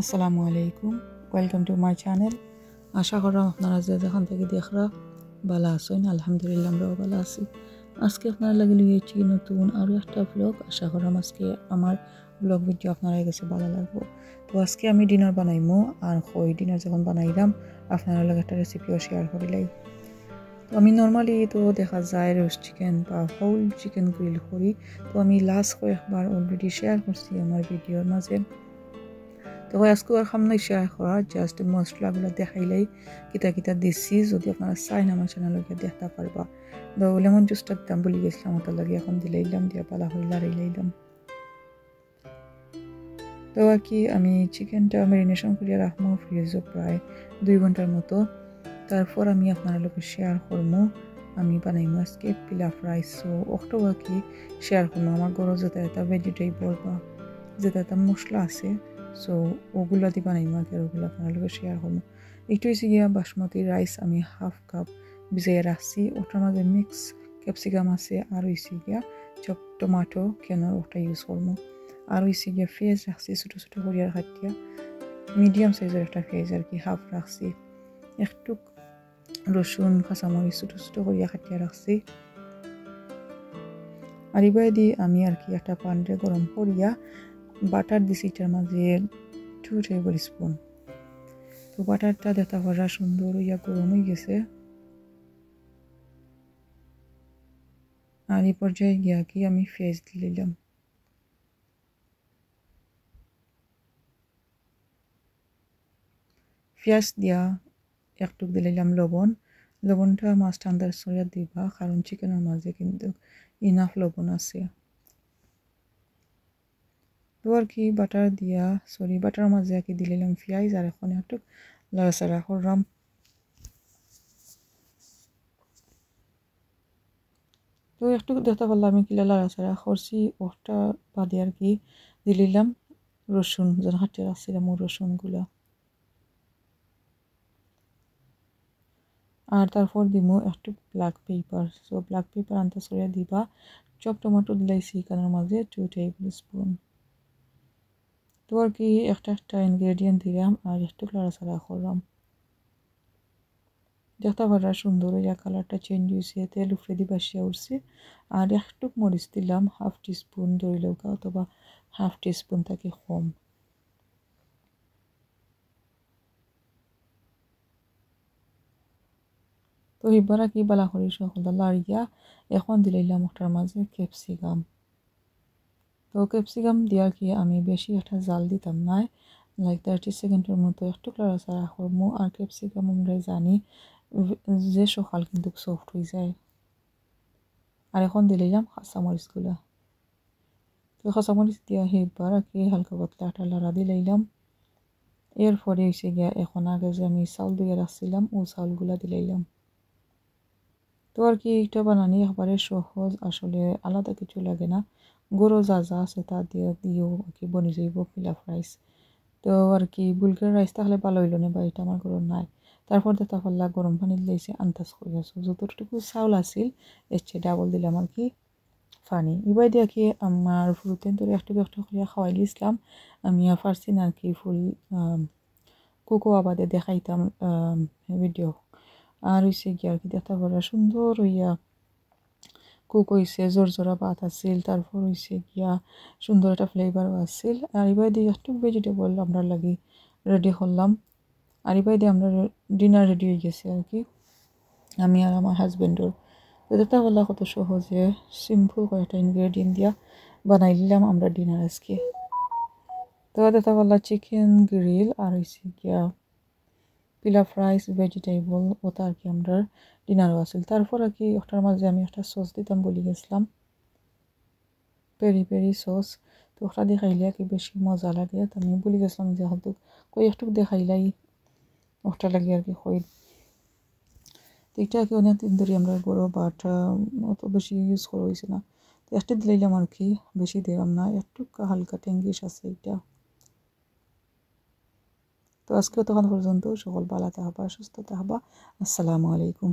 আসসালামু আলাইকুম, welcome to my channel. আশা করা আপনারা যে যেখান থেকে দেখরা ভালো আছেন। আলহামদুলিল্লাহ আমরাও ভালো আছি। আজকে আপনারা লাগে লিয়েছি নতুন আরও একটা ব্লগ। আশা করাম আজকে আমার ব্লগ ভিডিও আপনারা কাছে ভালো লাগবো। তো আজকে আমি ডিনার বানাইমো, আর ওই ডিনার যখন বানাইলাম আপনারা লাগে একটা রেসিপিও শেয়ার করিলাই। তো আমি নর্মালি তো দেখা যায় রোস্ট চিকেন বা হোল চিকেন গ্রিল করি। তো আমি লাস্ট কয়েকবার অলরেডি শেয়ার করছি আমার ভিডিওর মাঝে। তো আজকে আর সামনে শেয়ার করা জাস্ট মশলাগুলো দেখাইলেই কিতা কিতা দিচ্ছি, যদি আপনারা চাই আমার চ্যানেলকে দেখতে পারবা। তো লেমন জুসটা দাম বলে গেছিলাম, ওটা লাগে এখন দিলাইলাম, দিয়ে পালা হয়ে লাড়াইলাম। তো আর কি আমি চিকেনটা ম্যারিনেশন করিয়া রাখবো ফ্রিজে প্রায় 2 ঘন্টার মতো। তারপর আমি আপনার লোকের শেয়ার করবো আমি বানাইমো আজকে পিলাফ রাইস। সো ওটা আর কি শেয়ার করবো আমার ঘরে যেটা এটা ভেজিটেবল বা যেটা এটা মশলা আছে, সো ওগুলো দিয়ে বানাইমো আগে, ওগুলো আপনার লোকের শেয়ার করবো। একটু হয়েছে গিয়া বাসমতি রাইস আমি হাফ কাপ ভিজিয়ে রাখছি, ওটার মাঝে মিক্স ক্যাপসিকাম আছে, আর হয়েছে গিয়া চপ টমাটো কেন ওটা ইউজ করবো, আর হয়েছে গিয়া পেঁয়াজ রাখছি ছোটো ছোটো করিয়ার খাটিয়া, মিডিয়াম সাইজের একটা পেঁয়াজ আর কি হাফ রাখছি, একটু রসুন কাঁচামরিচ ছোটো ছোটো করিয়া খাটিয়া রাখছি। আর এবার দিয়ে আমি আর কি একটা পান্ডে গরম করিয়া বাটার দিছি, এটার মাঝে 2 টেবিল স্পুন। তো বাটারটা দেখা করা সুন্দর হইয়া গরম হয়ে গেছে। আর এই পর্যায়ে গিয়া কি আমি পেঁয়াজ দিলাম, পেঁয়াজ দিয়া একটু দিলাম লবণ। লবণটা মাছটা আন্দাজ সরিয়া দিবা, কারণ চিকেনের মাঝে কিন্তু ইনাফ লবণ আছে। তো আর কি বাটার মাঝে আর কি দিলাম পেঁয়াজ, আর এখন একটু লাড়াচাড়া করলাম। তো একটু দেখতে পারলাম আমি কিলা লাড়াচাড়া করছি, ওটা বাদে আর কি দিলাম রসুন, যেন হাঁটিয়ে রাখছিলাম ও রসুনগুলা। আর তারপর দিব একটু black pepper. So black pepper আনতে সরিয়ে দিবা। চপ টমেটো দিলাইছি এখানের মাঝে 2 টেবিল স্পুন। তো আর কি একটা একটা ইনগ্রেডিয়েন্ট দিলাম আর একটু লাড়াচাড়া করলাম। দেখতে পারা সুন্দর হইয়া কালারটা চেঞ্জ হয়েছে, তেল উফরে দিয়ে বাসিয়া উঠছে। আর একটু মরিচ দিলাম হাফ টিস্পুন ধরিলেও অথবা হাফ টিস্পুন থেকে কম। তো এবার কি বালা করি সকল লাড়িয়া এখন দিলাম ওটার মাঝে ক্যাপসিকাম। তো ক্যাপসিকাম দেওয়ার কি আমি বেশি একটা জাল দিতাম না, লাইক 30 সেকেন্ডের মতো একটু লাড়াচাড়া করবো। আর ক্যাপসিকাম আমরা জানি যে সকাল কিন্তু সফট হয়ে যায়। আর এখন দিলাম কাঁচামরিচগুলা। তো কাঁচামরিচ দিয়া সেইবার আর কি হালকা পাতলা একটা লাড়া দিলাম। এরপরে এসে গিয়া এখন আগে যে আমি চাউল দিয়ে রাখছিলাম ও চাউলগুলা দিলাম। তো আর কি এটা বানানি একবারে সহজ, আসলে আলাদা কিছু লাগে না, গরু যা যা আছে তা দিয়েও আর কি বনে যাইব পিলাফ রাইস। তো আর কি বুলকের রাইস তাহলে ভালো হইল না, বা এটা আমার ঘরে নাই। তারপর দেখা পারলা গরম পানি দিয়েছে আন্দাজ করে আছো, যতটুকু চাউল আছিল এর চেয়ে ডাবল দিলাম আর কি পানি। এবার দিয়ে কি আমার ফুলতেন তোর একটু একটু করে খাওয়াই দিয়েছিলাম। আমি পারছি না আর কি ফুল কোকো আবাদে দেখাইতাম ভিডিও। আর হয়েছে কি আর কি দেখতে পারা সুন্দর হইয়া কুক হয়েছে, জোরজোরা ভাত আছিল, তারপর হয়েছে গিয়া সুন্দর একটা ফ্লেভারও আছিল। আর এবার দিয়ে একটু ভেজিটেবল আমরা লাগি রেডি করলাম। আর এবার দিয়ে আমরা ডিনার রেডি হয়ে গেছে আর কি আমি আর আমার হাজব্যান্ডর। তো দেখতে পারলাম কত সহজে সিম্পল কয়েকটা ইনগ্রেডিয়েন্ট দিয়া বানাই দিলাম আমরা ডিনার আজকে। তো দেখতে পারলাম চিকেন গ্রিল আর হয়েছে গিয়া পিলাফ রাইস ভেজিটেবল, ওটা আর কি আমরা ডিনারও আসল। তারপর আর কি ওটার মাঝে আমি একটা সস দিতাম বলে গেছিলাম, পেরি পেরি সস। তো ওটা দেখাইলে আর কি বেশি মজা লাগে, তো আমি বলে গেছিলাম যে হয়তো কই একটু দেখাইলাই ওটা লাগে আর কি কই। তো এটা আর কি অনেকদিন ধরে আমরা বড় বাট অত বেশি ইউজ করা হয়েছে না, তো একটু দিলাম আর কি, বেশি দিলাম না, একটু হালকা ট্যাঙ্গিস আছে এটা। তো আজকে তখন পর্যন্ত সকল ভালো থাকবা, সুস্থ থাকবা। আসসালামু আলাইকুম।